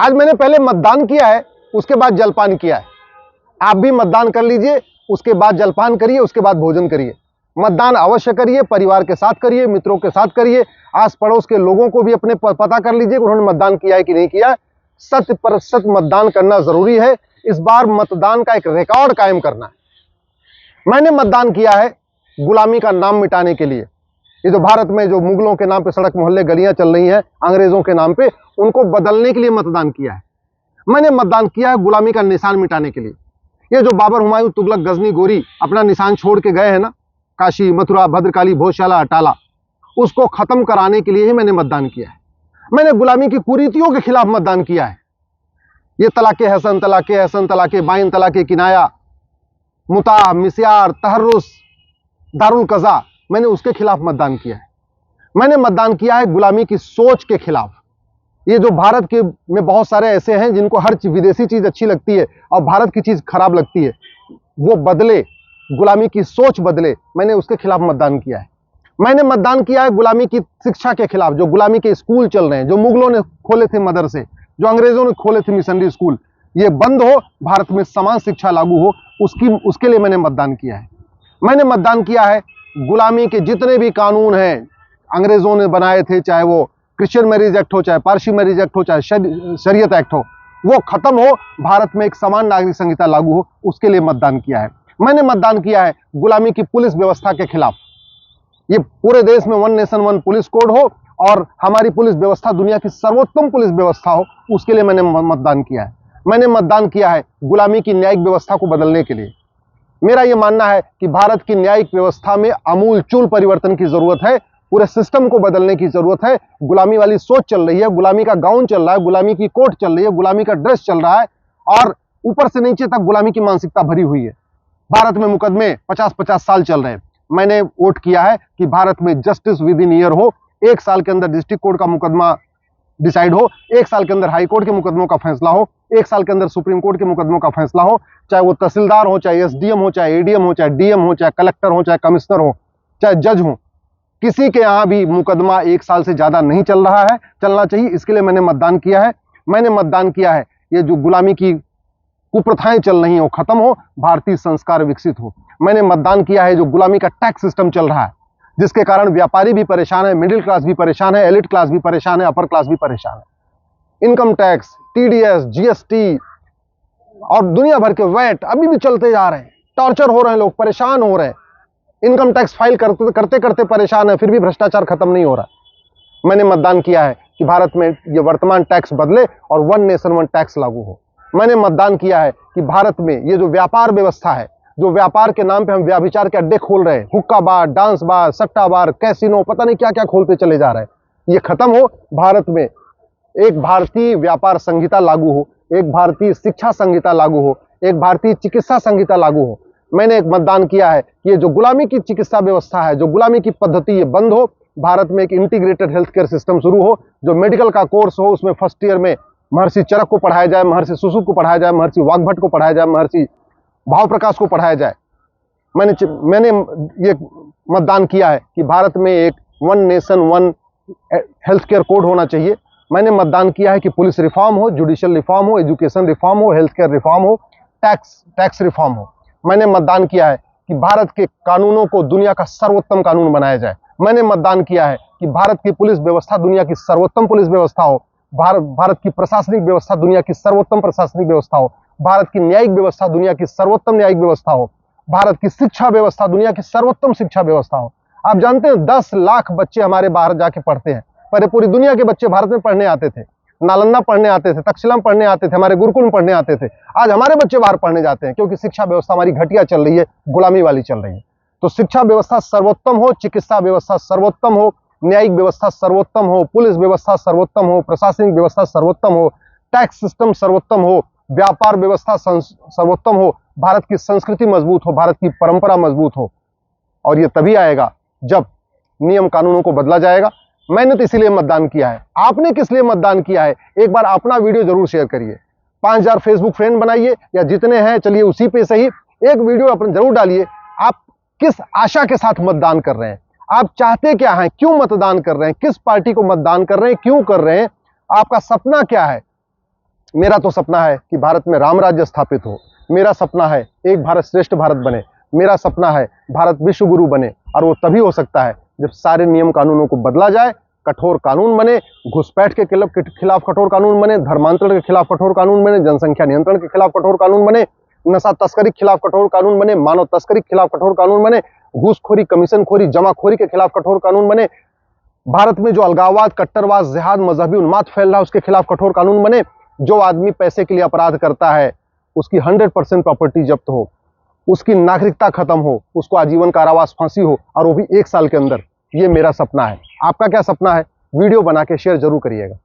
आज मैंने पहले मतदान किया है, उसके बाद जलपान किया है। आप भी मतदान कर लीजिए, उसके बाद जलपान करिए, उसके बाद भोजन करिए। मतदान अवश्य करिए, परिवार के साथ करिए, मित्रों के साथ करिए, आस पड़ोस के लोगों को भी अपने पता कर लीजिए कि उन्होंने मतदान किया है कि नहीं किया। 100% मतदान करना जरूरी है। इस बार मतदान का एक रिकॉर्ड कायम करना है। मैंने मतदान किया है गुलामी का नाम मिटाने के लिए। ये जो भारत में जो मुगलों के नाम पे सड़क मोहल्ले गलियां चल रही हैं, अंग्रेजों के नाम पे, उनको बदलने के लिए मतदान किया है। मैंने मतदान किया है गुलामी का निशान मिटाने के लिए। ये जो बाबर, हुमायूं, तुगलक, गजनी, गोरी अपना निशान छोड़ के गए हैं ना, काशी, मथुरा, भद्रकाली, भोजशाला, अटाला, उसको खत्म कराने के लिए ही मैंने मतदान किया है। मैंने गुलामी की कुरीतियों के खिलाफ मतदान किया है। ये तलाके हसन, तलाके हसन, तलाके बाइन, तलाके किनाया, मुता, मिस्यार, तहर्रुस, दारुल कज़ा, मैंने उसके खिलाफ मतदान किया है। मैंने मतदान किया है गुलामी की सोच के खिलाफ। ये जो भारत के में बहुत सारे ऐसे हैं जिनको हर विदेशी चीज अच्छी लगती है और भारत की चीज खराब लगती है, वो बदले, गुलामी की सोच बदले, मैंने उसके खिलाफ मतदान किया है। मैंने मतदान किया है गुलामी की शिक्षा के खिलाफ। जो गुलामी के स्कूल चल रहे हैं, जो मुगलों ने खोले थे मदरसे, जो अंग्रेजों ने खोले थे मिशनरी स्कूल, ये बंद हो, भारत में समान शिक्षा लागू हो, उसके लिए मैंने मतदान किया है। मैंने मतदान किया है गुलामी के जितने भी कानून हैं अंग्रेजों ने बनाए थे, चाहे वो क्रिश्चियन मैरिज एक्ट हो, चाहे पारसी मैरिज एक्ट हो, चाहे शरीयत एक्ट हो, वो खत्म हो, भारत में एक समान नागरिक संहिता लागू हो, उसके लिए मतदान किया है। मैंने मतदान किया है गुलामी की पुलिस व्यवस्था के खिलाफ। ये पूरे देश में 1 नेशन 1 पुलिस कोड हो और हमारी पुलिस व्यवस्था दुनिया की सर्वोत्तम पुलिस व्यवस्था हो, उसके लिए मैंने मतदान किया है। मैंने मतदान किया है गुलामी की न्यायिक व्यवस्था को बदलने के लिए। मेरा यह मानना है कि भारत की न्यायिक व्यवस्था में आमूलचूल परिवर्तन की जरूरत है, पूरे सिस्टम को बदलने की जरूरत है। गुलामी वाली सोच चल रही है, गुलामी का गाउन चल रहा है, गुलामी की कोट चल रही है, गुलामी का ड्रेस चल रहा है और ऊपर से नीचे तक गुलामी की मानसिकता भरी हुई है। भारत में मुकदमे 50-50 साल चल रहे हैं। मैंने वोट किया है कि भारत में जस्टिस विद इन ईयर हो, 1 साल के अंदर डिस्ट्रिक्ट कोर्ट का मुकदमा डिसाइड हो, 1 साल के अंदर हाई कोर्ट के मुकदमों का फैसला हो, 1 साल के अंदर सुप्रीम कोर्ट के मुकदमों का फैसला हो, चाहे वो तहसीलदार हो, चाहे एसडीएम हो, चाहे एडीएम हो, चाहे डीएम हो, चाहे कलेक्टर हो, चाहे कमिश्नर हो, चाहे जज हो, किसी के यहां भी मुकदमा 1 साल से ज्यादा नहीं चल रहा है, चलना चाहिए। इसके लिए मैंने मतदान किया है। मैंने मतदान किया है ये जो गुलामी की कुप्रथाएं चल रही हैं वो खत्म हो, भारतीय संस्कार विकसित हो। मैंने मतदान किया है जो गुलामी का टैक्स सिस्टम चल रहा है, जिसके कारण व्यापारी भी परेशान है, मिडिल क्लास भी परेशान है, एलिट क्लास भी परेशान है, अपर क्लास भी परेशान है। इनकम टैक्स, टीडीएस, जीएसटी और दुनिया भर के वैट अभी भी चलते जा रहे हैं। टॉर्चर हो रहे हैं, लोग परेशान हो रहे हैं, इनकम टैक्स फाइल करते करते परेशान है, फिर भी भ्रष्टाचार खत्म नहीं हो रहा। मैंने मतदान किया है कि भारत में ये वर्तमान टैक्स बदले और 1 नेशन 1 टैक्स लागू हो। मैंने मतदान किया है कि भारत में ये जो व्यापार व्यवस्था है, जो व्यापार के नाम पे हम व्याभिचार के अड्डे खोल रहे हैं, हुक्का बार, डांस बार, सट्टा बार, कैसीनो, पता नहीं क्या क्या खोलते चले जा रहे हैं, ये खत्म हो। भारत में एक भारतीय व्यापार संहिता लागू हो, एक भारतीय शिक्षा संहिता लागू हो, एक भारतीय चिकित्सा संहिता लागू हो। मैंने एक मतदान किया है कि ये जो गुलामी की चिकित्सा व्यवस्था है, जो गुलामी की पद्धति, ये बंद हो। भारत में एक इंटीग्रेटेड हेल्थ केयर सिस्टम शुरू हो, जो मेडिकल का कोर्स हो, उसमें फर्स्ट ईयर में महर्षि चरक को पढ़ाया जाए, महर्षि सुश्रुत को पढ़ाया जाए, महर्षि वाग्भट को पढ़ाया जाए, महर्षि भाव प्रकाश को पढ़ाया जाए। मैंने ये मतदान किया है कि भारत में एक 1 नेशन 1 हेल्थ केयर कोड होना चाहिए। मैंने मतदान किया है कि पुलिस रिफॉर्म हो, जुडिशियल रिफॉर्म हो, एजुकेशन रिफॉर्म हो, हेल्थ केयर रिफॉर्म हो, टैक्स रिफॉर्म हो। मैंने मतदान किया है कि भारत के कानूनों को दुनिया का सर्वोत्तम कानून बनाया जाए। मैंने मतदान किया है कि भारत की पुलिस व्यवस्था दुनिया की सर्वोत्तम पुलिस व्यवस्था हो, भारत की प्रशासनिक व्यवस्था दुनिया की सर्वोत्तम प्रशासनिक व्यवस्था हो, भारत की न्यायिक व्यवस्था दुनिया की सर्वोत्तम न्यायिक व्यवस्था हो, भारत की शिक्षा व्यवस्था दुनिया की सर्वोत्तम शिक्षा व्यवस्था हो। आप जानते हैं 10 लाख बच्चे हमारे बाहर जाके पढ़ते हैं, पर पूरी दुनिया के बच्चे भारत में पढ़ने आते थे, नालंदा पढ़ने आते थे, तक्षशिला में पढ़ने आते थे, हमारे गुरुकुल में पढ़ने आते थे। आज हमारे बच्चे बाहर पढ़ने जाते हैं क्योंकि शिक्षा व्यवस्था हमारी घटिया चल रही है, गुलामी वाली चल रही है। तो शिक्षा व्यवस्था सर्वोत्तम हो, चिकित्सा व्यवस्था सर्वोत्तम हो, न्यायिक व्यवस्था सर्वोत्तम हो, पुलिस व्यवस्था सर्वोत्तम हो, प्रशासनिक व्यवस्था सर्वोत्तम हो, टैक्स सिस्टम सर्वोत्तम हो, व्यापार व्यवस्था सर्वोत्तम हो, भारत की संस्कृति मजबूत हो, भारत की परंपरा मजबूत हो। और ये तभी आएगा जब नियम कानूनों को बदला जाएगा। मैंने तो इसीलिए मतदान किया है। आपने किस लिए मतदान किया है? एक बार अपना वीडियो जरूर शेयर करिए। 5000 फेसबुक फ्रेंड बनाइए या जितने हैं, चलिए उसी पे सही एक वीडियो अपने जरूर डालिए। आप किस आशा के साथ मतदान कर रहे हैं? आप चाहते क्या हैं? क्यों मतदान कर रहे हैं? किस पार्टी को मतदान कर रहे हैं? क्यों कर रहे हैं? आपका सपना क्या है? मेरा तो सपना है कि भारत में राम राज्य स्थापित हो। मेरा सपना है एक भारत श्रेष्ठ भारत बने। मेरा सपना है भारत विश्व गुरु बने, और वो तभी हो सकता है जब सारे नियम कानूनों को बदला जाए, कठोर कानून बने, घुसपैठ के खिलाफ कठोर कानून बने, धर्मांतरण के खिलाफ कठोर कानून बने, जनसंख्या नियंत्रण के खिलाफ कठोर कानून बने, नशा तस्करी के खिलाफ कठोर कानून बने, मानव तस्करी के खिलाफ कठोर कानून बने, घूसखोरी, कमीशनखोरी, जमाखोरी के खिलाफ कठोर कानून बने। भारत में जो अलगाववाद, कट्टरवाद, जिहाद, मजहबी उन्माद फैल रहा है उसके खिलाफ कठोर कानून बने। जो आदमी पैसे के लिए अपराध करता है उसकी 100% प्रॉपर्टी जब्त हो, उसकी नागरिकता खत्म हो, उसको आजीवन कारावास, फांसी हो, और वो भी 1 साल के अंदर। ये मेरा सपना है। आपका क्या सपना है? वीडियो बना के शेयर जरूर करिएगा।